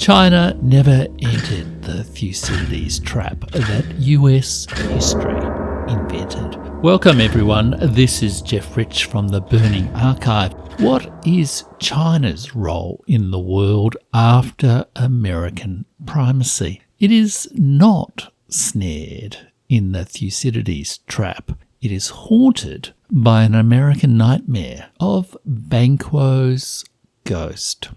China never entered the Thucydides Trap that US history invented. Welcome everyone, this is Jeff Rich from the Burning Archive. What is China's role in the world after American primacy? It is not snared in the Thucydides Trap. It is haunted by an American nightmare of Banquo's ghost.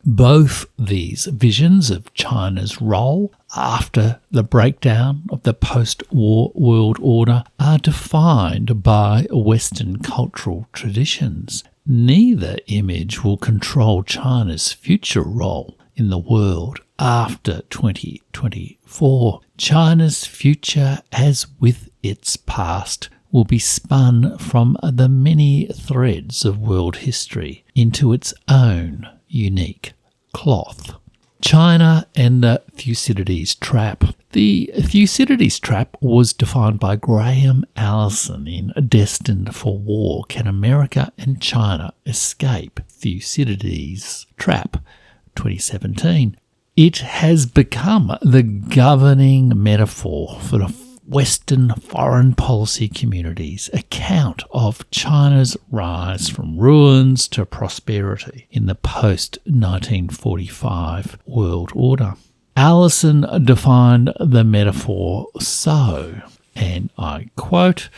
Both these visions of China's role after the breakdown of the post-war world order are defined by Western cultural traditions. Neither image will control China's future role in the world after 2024. China's future, as with its past, will be spun from the many threads of world history into its own unique cloth. China and the Thucydides Trap. The Thucydides Trap was defined by Graham Allison in Destined for War. Can America and China escape Thucydides Trap? 2017. It has become the governing metaphor for the Western foreign policy community's account of China's rise from ruins to prosperity in the post-1945 world order. Allison defined the metaphor so, and I quote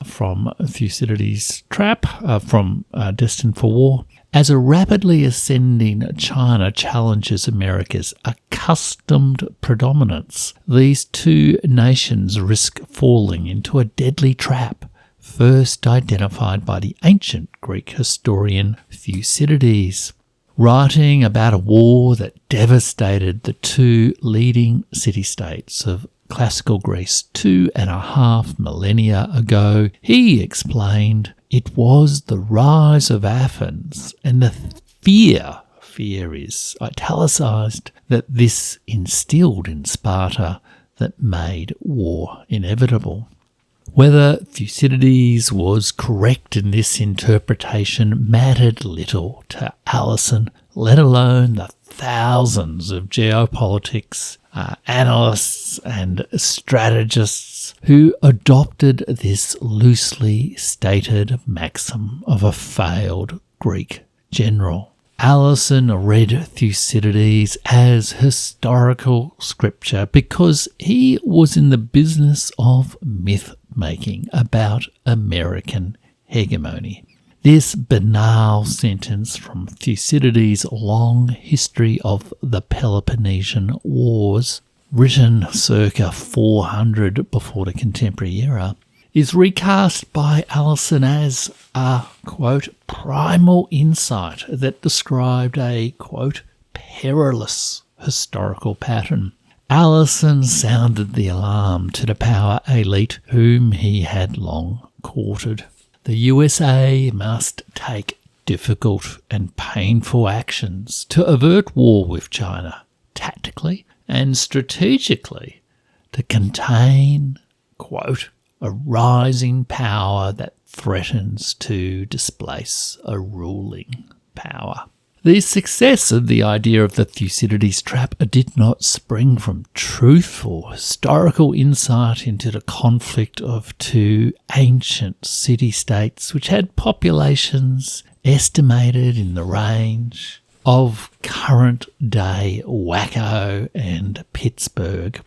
from Thucydides Trap, from Destined for War, as a rapidly ascending China challenges America's accustomed predominance, these two nations risk falling into a deadly trap, first identified by the ancient Greek historian Thucydides. Writing about a war that devastated the two leading city-states of classical Greece 2.5 millennia ago, he explained it was the rise of Athens and the fear is italicized, that this instilled in Sparta that made war inevitable. Whether Thucydides was correct in this interpretation mattered little to Allison, let alone the thousands of geopolitics analysts and strategists who adopted this loosely stated maxim of a failed Greek general. Allison read Thucydides as historical scripture because he was in the business of myth-making about American hegemony. This banal sentence from Thucydides' long history of the Peloponnesian Wars, written circa 400 before the contemporary era, is recast by Allison as a, quote, primal insight that described a, quote, perilous historical pattern. Allison sounded the alarm to the power elite whom he had long courted. The USA must take difficult and painful actions to avert war with China, tactically and strategically, to contain, quote, a rising power that threatens to displace a ruling power. The success of the idea of the Thucydides Trap did not spring from truth or historical insight into the conflict of two ancient city-states which had populations estimated in the range of current-day Waco and Pittsburgh.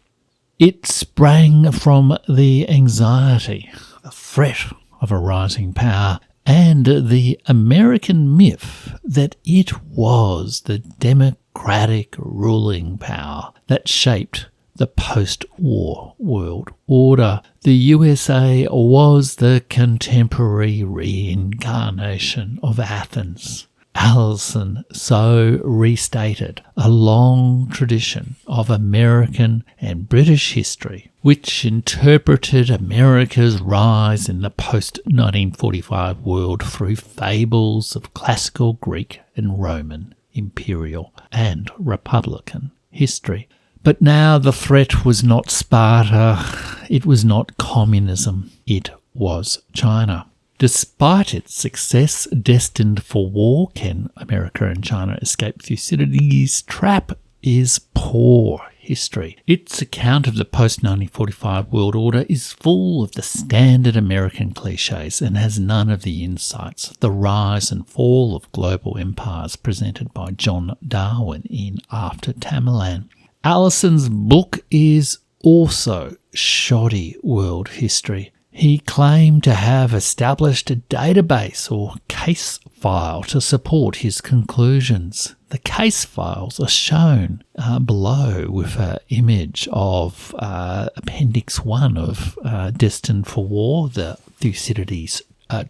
It sprang from the anxiety, the threat of a rising power, and the American myth that it was the democratic ruling power that shaped the post-war world order. The USA was the contemporary reincarnation of Athens. Allison so restated a long tradition of American and British history, which interpreted America's rise in the post-1945 world through fables of classical Greek and Roman imperial and republican history. But now the threat was not Sparta, it was not communism, it was China. Despite its success, Destined for War, Can America and China Escape Thucydides Trap, is poor history. Its account of the post-1945 world order is full of the standard American cliches and has none of the insights of the rise and fall of global empires presented by John Darwin in After Tamerlane. Allison's book is also shoddy world history. He claimed to have established a database or case file to support his conclusions. The case files are shown below with an image of Appendix 1 of Destined for War, the Thucydides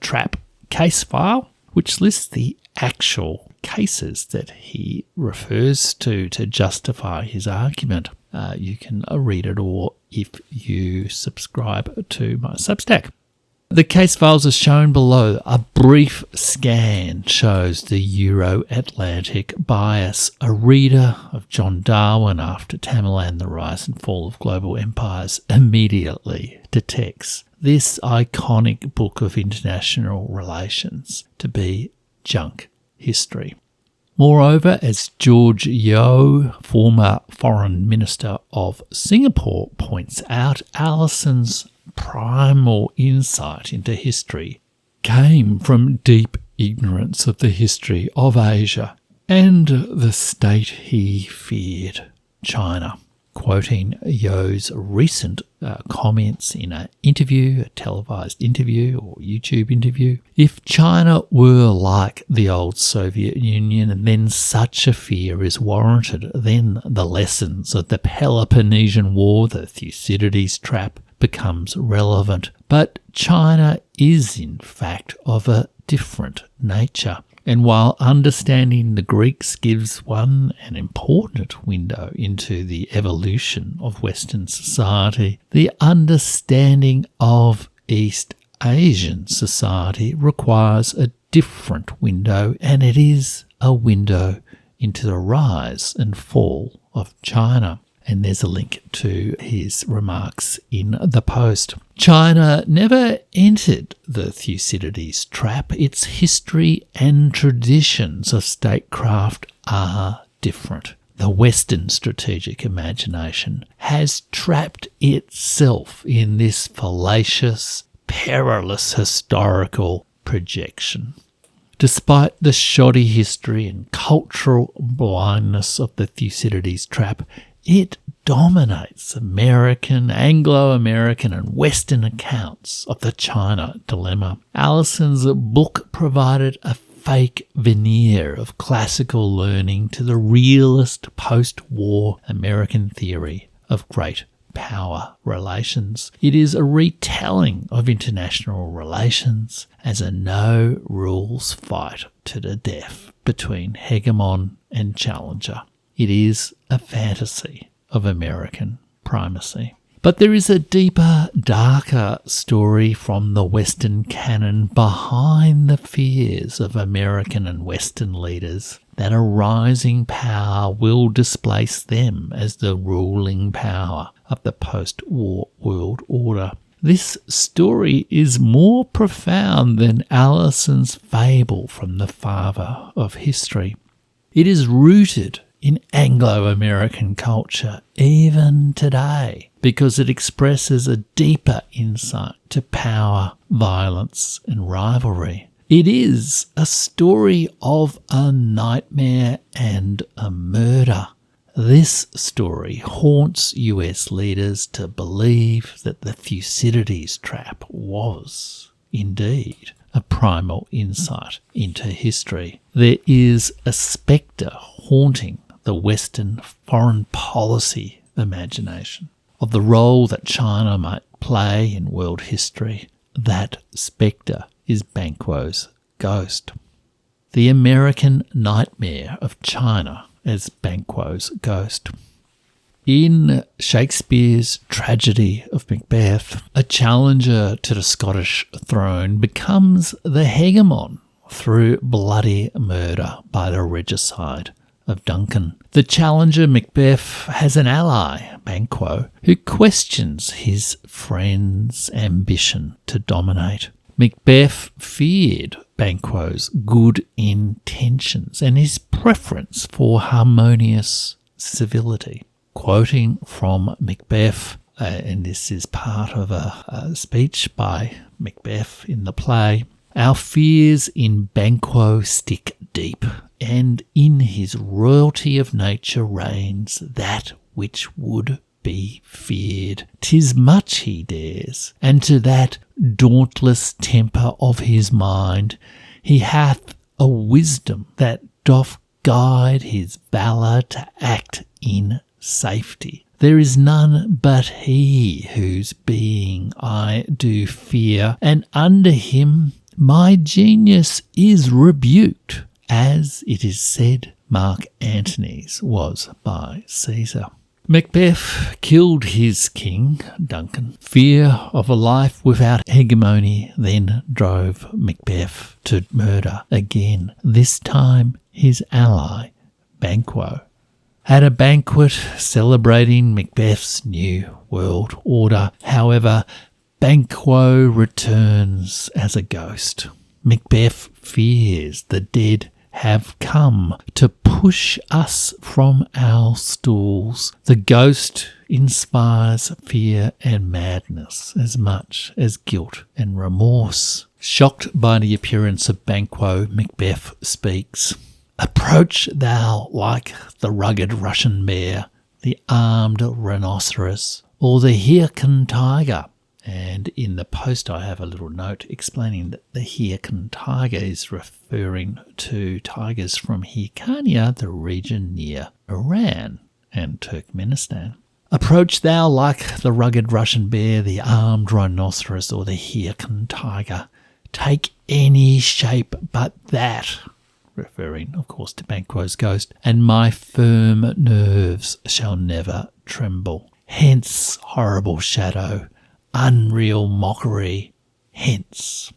Trap case file, which lists the actual cases that he refers to justify his argument. You can read it all if you subscribe to my Substack. The case files are shown below. A brief scan shows the Euro-Atlantic bias. A reader of John Darwin After Tamerlane, The Rise and Fall of Global Empires immediately detects this iconic book of international relations to be junk history. Moreover, as George Yeo, former Foreign Minister of Singapore, points out, Allison's primal insight into history came from deep ignorance of the history of Asia and the state he feared, China. Quoting Yeo's recent comments in an interview, a televised interview or YouTube interview, if China were like the old Soviet Union, then such a fear is warranted. Then the lessons of the Peloponnesian War, the Thucydides Trap, becomes relevant. But China is in fact of a different nature. And while understanding the Greeks gives one an important window into the evolution of Western society, the understanding of East Asian society requires a different window, and it is a window into the rise and fall of China. And there's a link to his remarks in the post. China never entered the Thucydides trap. Its history and traditions of statecraft are different. The Western strategic imagination has trapped itself in this fallacious, perilous historical projection. Despite the shoddy history and cultural blindness of the Thucydides trap, it dominates American, Anglo-American and Western accounts of the China dilemma. Allison's book provided a fake veneer of classical learning to the realist post-war American theory of great power relations. It is a retelling of international relations as a no-rules fight to the death between hegemon and challenger. It is a fantasy of American primacy. But there is a deeper, darker story from the Western canon behind the fears of American and Western leaders that a rising power will displace them as the ruling power of the post-war world order. This story is more profound than Allison's fable from the father of history. It is rooted in Anglo-American culture even today because it expresses a deeper insight to power, violence and rivalry. It is a story of a nightmare and a murder. This story haunts US leaders to believe that the Thucydides trap was indeed a primal insight into history. There is a spectre haunting the Western foreign policy imagination of the role that China might play in world history. That spectre is Banquo's ghost. The American nightmare of China as Banquo's ghost. In Shakespeare's tragedy of Macbeth, a challenger to the Scottish throne becomes the hegemon through bloody murder by the regicide of Duncan. The challenger Macbeth has an ally, Banquo, who questions his friend's ambition to dominate. Macbeth feared Banquo's good intentions and his preference for harmonious civility. Quoting from Macbeth, and this is part of a speech by Macbeth in the play, "Our fears in Banquo stick deep, and in his royalty of nature reigns that which would be feared. 'Tis much he dares, and to that dauntless temper of his mind he hath a wisdom that doth guide his valour to act in safety. There is none but he whose being I do fear, and under him my genius is rebuked, as it is said Mark Antony's was by Caesar." Macbeth killed his king, Duncan. Fear of a life without hegemony then drove Macbeth to murder again, this time his ally, Banquo. At a banquet celebrating Macbeth's new world order, however, Banquo returns as a ghost. Macbeth fears the dead have come to push us from our stools. The ghost inspires fear and madness as much as guilt and remorse. Shocked by the appearance of Banquo, Macbeth speaks, "Approach thou like the rugged Russian bear, the armed rhinoceros, or the Hircan tiger." And in the post I have a little note explaining that the Hircan tiger is referring to tigers from Hyrcania, the region near Iran and Turkmenistan. "Approach thou like the rugged Russian bear, the armed rhinoceros, or the Hircan tiger. Take any shape but that," referring, of course, to Banquo's ghost, "and my firm nerves shall never tremble. Hence, horrible shadow, unreal mockery, hence."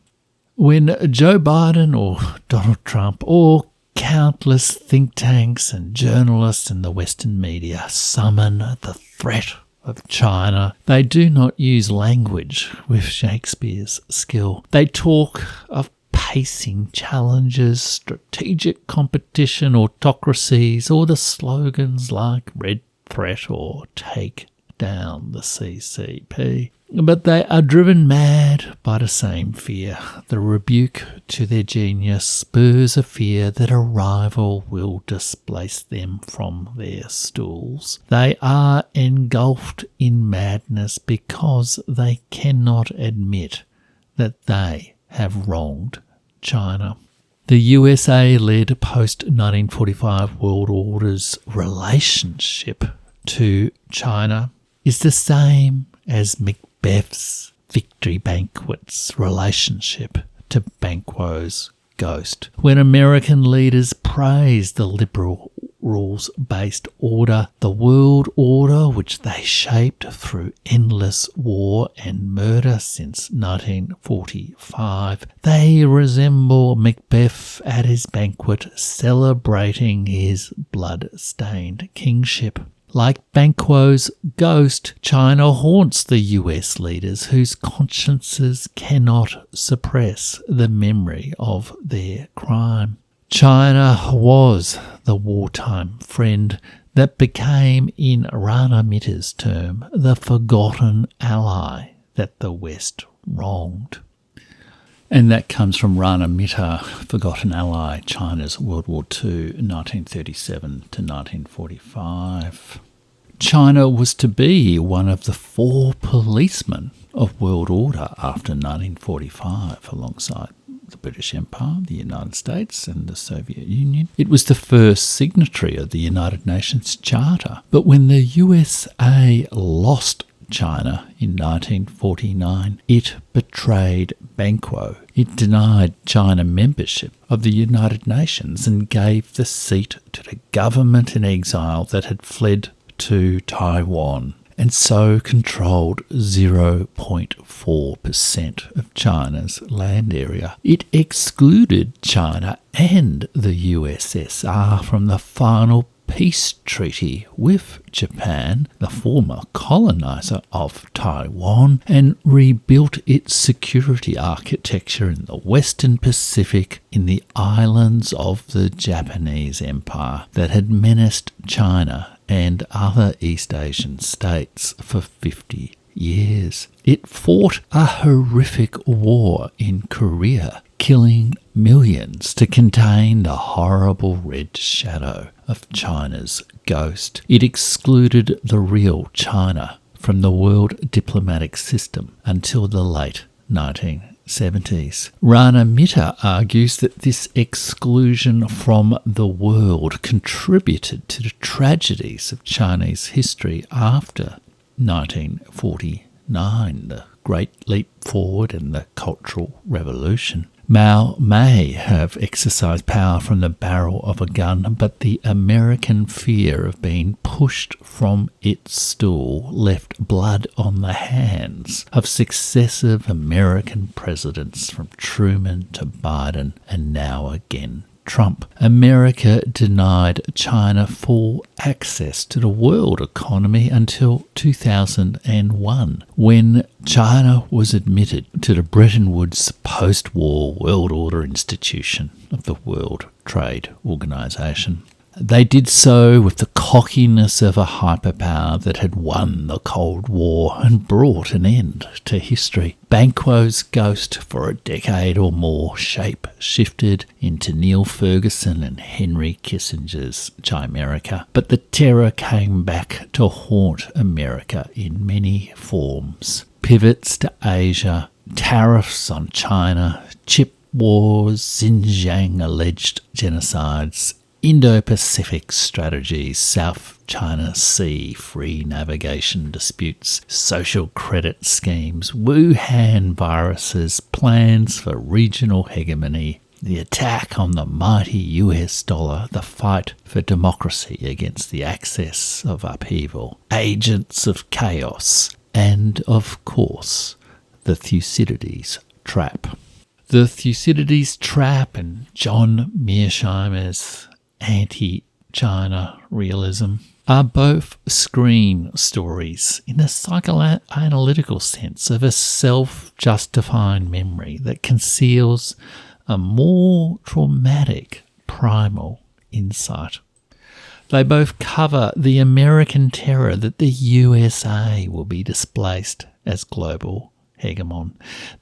When Joe Biden or Donald Trump or countless think tanks and journalists in the Western media summon the threat of China, they do not use language with Shakespeare's skill. They talk of pacing challenges, strategic competition, autocracies, or the slogans like "Red Threat" or "Take down the CCP. But they are driven mad by the same fear. The rebuke to their genius spurs a fear that a rival will displace them from their stools. They are engulfed in madness because they cannot admit that they have wronged China. The USA-led post-1945 world order's relationship to China is the same as Macbeth's victory banquet's relationship to Banquo's ghost. When American leaders praised the liberal rules-based order, the world order which they shaped through endless war and murder since 1945, they resemble Macbeth at his banquet celebrating his blood-stained kingship. Like Banquo's ghost, China haunts the US leaders whose consciences cannot suppress the memory of their crime. China was the wartime friend that became, in Rana Mitter's term, the forgotten ally that the West wronged. And that comes from Rana Mitter, Forgotten Ally, China's World War II, 1937 to 1945. China was to be one of the 4 policemen of world order after 1945, alongside the British Empire, the United States and the Soviet Union. It was the first signatory of the United Nations Charter. But when the USA lost China in 1949, it betrayed Banquo. It denied China membership of the United Nations and gave the seat to the government in exile that had fled to Taiwan, and so controlled 0.4% of China's land area. It excluded China and the USSR from the final peace treaty with Japan, the former colonizer of Taiwan, and rebuilt its security architecture in the Western Pacific in the islands of the Japanese Empire that had menaced China and other East Asian states for 50 years. It fought a horrific war in Korea, killing millions to contain the horrible red shadow of China's ghost. It excluded the real China from the world diplomatic system until the late 1970s. Rana Mitter argues that this exclusion from the world contributed to the tragedies of Chinese history after 1949, the Great Leap Forward and the Cultural Revolution. Mao may have exercised power from the barrel of a gun, but the American fear of being pushed from its stool left blood on the hands of successive American presidents from Truman to Biden and now again Trump. America denied China full access to the world economy until 2001, when China was admitted to the Bretton Woods post-war world order institution of the World Trade Organization. They did so with the cockiness of a hyperpower that had won the Cold War and brought an end to history. Banquo's ghost for a decade or more shape-shifted into Neil Ferguson and Henry Kissinger's Chimerica. But the terror came back to haunt America in many forms. Pivots to Asia, tariffs on China, chip wars, Xinjiang alleged genocides, Indo-Pacific strategies, South China Sea free navigation disputes, social credit schemes, Wuhan viruses, plans for regional hegemony, the attack on the mighty US dollar, the fight for democracy against the axis of upheaval, agents of chaos, and, of course, the Thucydides Trap. The Thucydides Trap and John Mearsheimer's anti-China realism are both screen stories in a psychoanalytical sense of a self-justifying memory that conceals a more traumatic primal insight. They both cover the American terror that the USA will be displaced as global hegemon.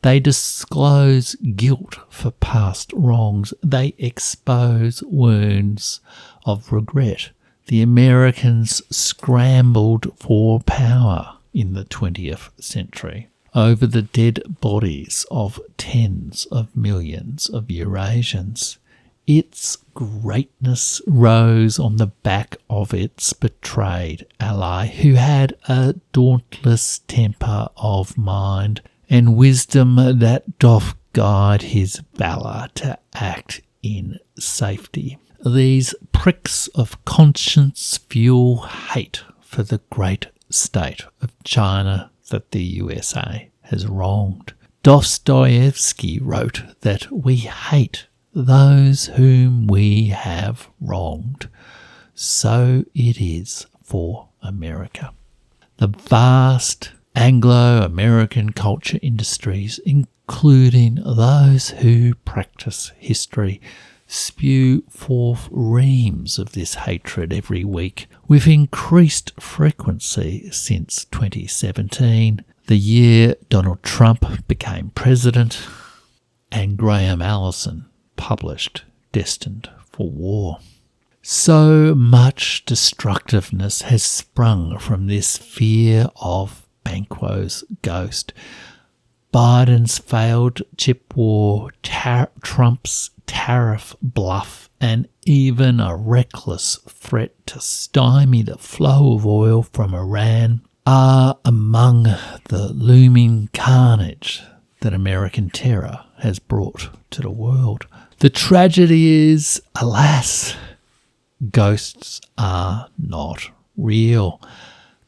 They disclose guilt for past wrongs. They expose wounds of regret. The Americans scrambled for power in the 20th century over the dead bodies of tens of millions of Eurasians. Its greatness rose on the back of its betrayed ally, who had a dauntless temper of mind and wisdom that doth guide his valour to act in safety. These pricks of conscience fuel hate for the great state of China that the USA has wronged. Dostoevsky wrote that we hate those whom we have wronged. So it is for America. The vast Anglo-American culture industries, including those who practice history, spew forth reams of this hatred every week with increased frequency since 2017, the year Donald Trump became president and Graham Allison published Destined for War. So much destructiveness has sprung from this fear of Banquo's ghost. Biden's failed chip war, Trump's tariff bluff, and even a reckless threat to stymie the flow of oil from Iran are among the looming carnage that American terror has brought to the world. The tragedy is, alas, ghosts are not real.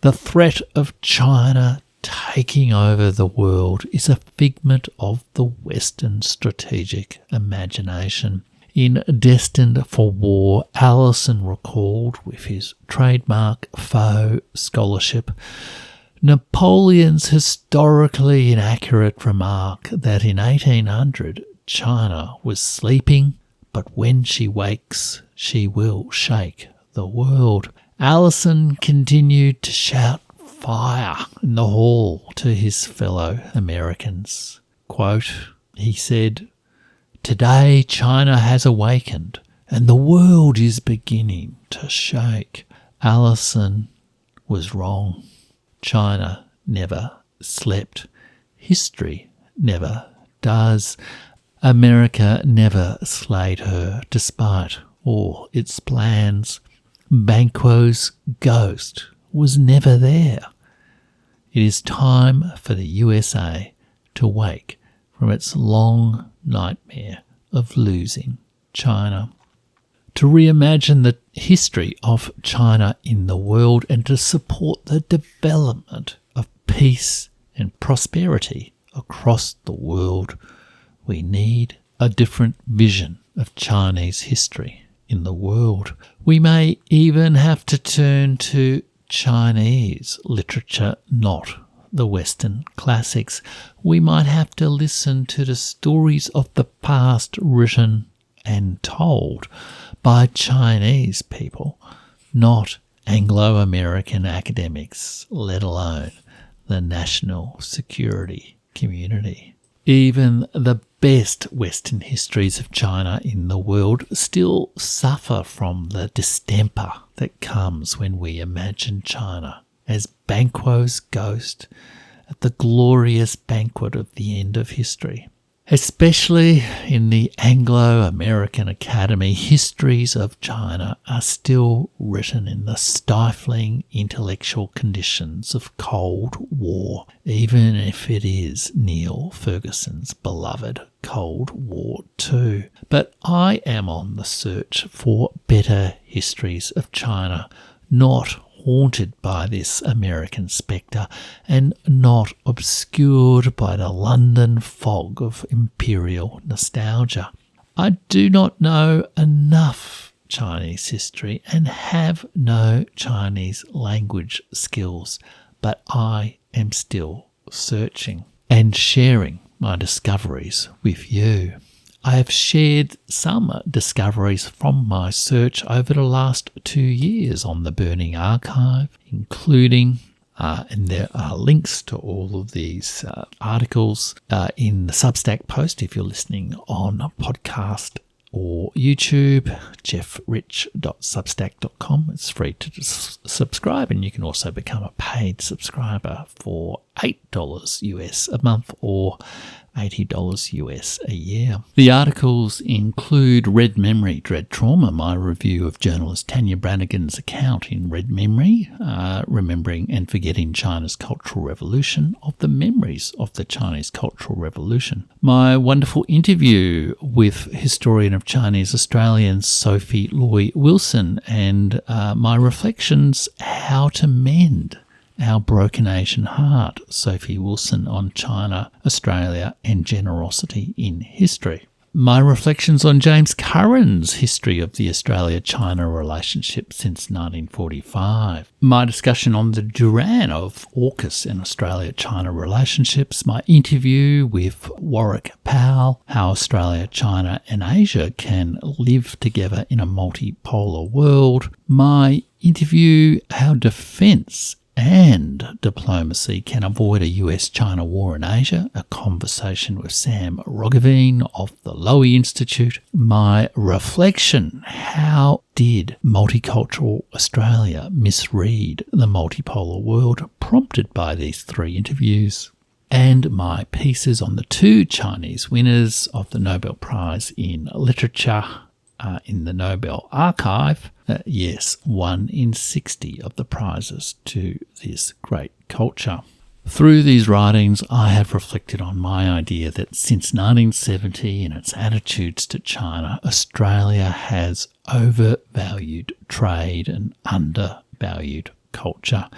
The threat of China taking over the world is a figment of the Western strategic imagination. In Destined for War, Allison recalled with his trademark faux scholarship Napoleon's historically inaccurate remark that in 1800 China was sleeping, but when she wakes, she will shake the world. Allison continued to shout fire in the hall to his fellow Americans. Quote, he said, "Today China has awakened and the world is beginning to shake." Allison was wrong. China never slept. History never does. America never slayed her despite all its plans. Banquo's ghost was never there. It is time for the USA to wake from its long nightmare of losing China, to reimagine the history of China in the world and to support the development of peace and prosperity across the world. We need a different vision of Chinese history in the world. We may even have to turn to Chinese literature, not the Western classics. We might have to listen to the stories of the past written and told by Chinese people, not Anglo-American academics, let alone the national security community. Even the best Western histories of China in the world still suffer from the distemper that comes when we imagine China as Banquo's ghost at the glorious banquet of the end of history. Especially in the Anglo-American Academy, histories of China are still written in the stifling intellectual conditions of Cold War, even if it is Neil Ferguson's beloved Cold War too. But I am on the search for better histories of China, not haunted by this American spectre and not obscured by the London fog of imperial nostalgia. I do not know enough Chinese history and have no Chinese language skills, but I am still searching and sharing my discoveries with you. I have shared some discoveries from my search over the last 2 years on the Burning Archive, including, and there are links to all of these articles in the Substack post if you're listening on a podcast or YouTube, jeffrich.substack.com. It's free to subscribe, and you can also become a paid subscriber for $8 US a month or $80 US a year. The articles include Red Memory, Dread Trauma, my review of journalist Tanya Brannigan's account in Red Memory, Remembering and Forgetting China's Cultural Revolution, of the memories of the Chinese Cultural Revolution. My wonderful interview with historian of Chinese Australians Sophie Loy Wilson, and my reflections how to mend our broken Asian heart, Sophie Wilson, on China, Australia and generosity in history. My reflections on James Curran's history of the Australia-China relationship since 1945. My discussion on the Duran of AUKUS and Australia-China relationships. My interview with Warwick Powell, how Australia, China and Asia can live together in a multipolar world. My interview, how defence and diplomacy can avoid a US-China war in Asia, a conversation with Sam Roggeveen of the Lowy Institute. My reflection, how did multicultural Australia misread the multipolar world, prompted by these 3 interviews. And my pieces on the 2 Chinese winners of the Nobel Prize in Literature in the Nobel Archive. Yes, 1 in 60 of the prizes to this great culture. Through these writings, I have reflected on my idea that since 1970 and its attitudes to China, Australia has overvalued trade and undervalued culture.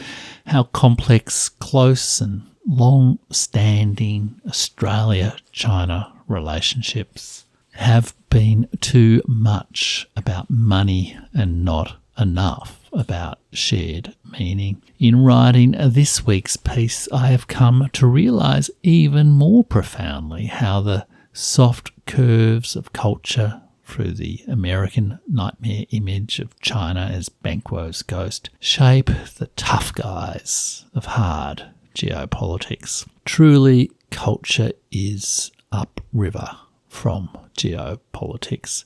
How complex, close and long-standing Australia-China relationships have been too much about money and not enough about shared meaning. In writing this week's piece, I have come to realise even more profoundly how the soft curves of culture through the American nightmare image of China as Banquo's ghost, shape the tough guys of hard geopolitics. Truly, culture is upriver from geopolitics.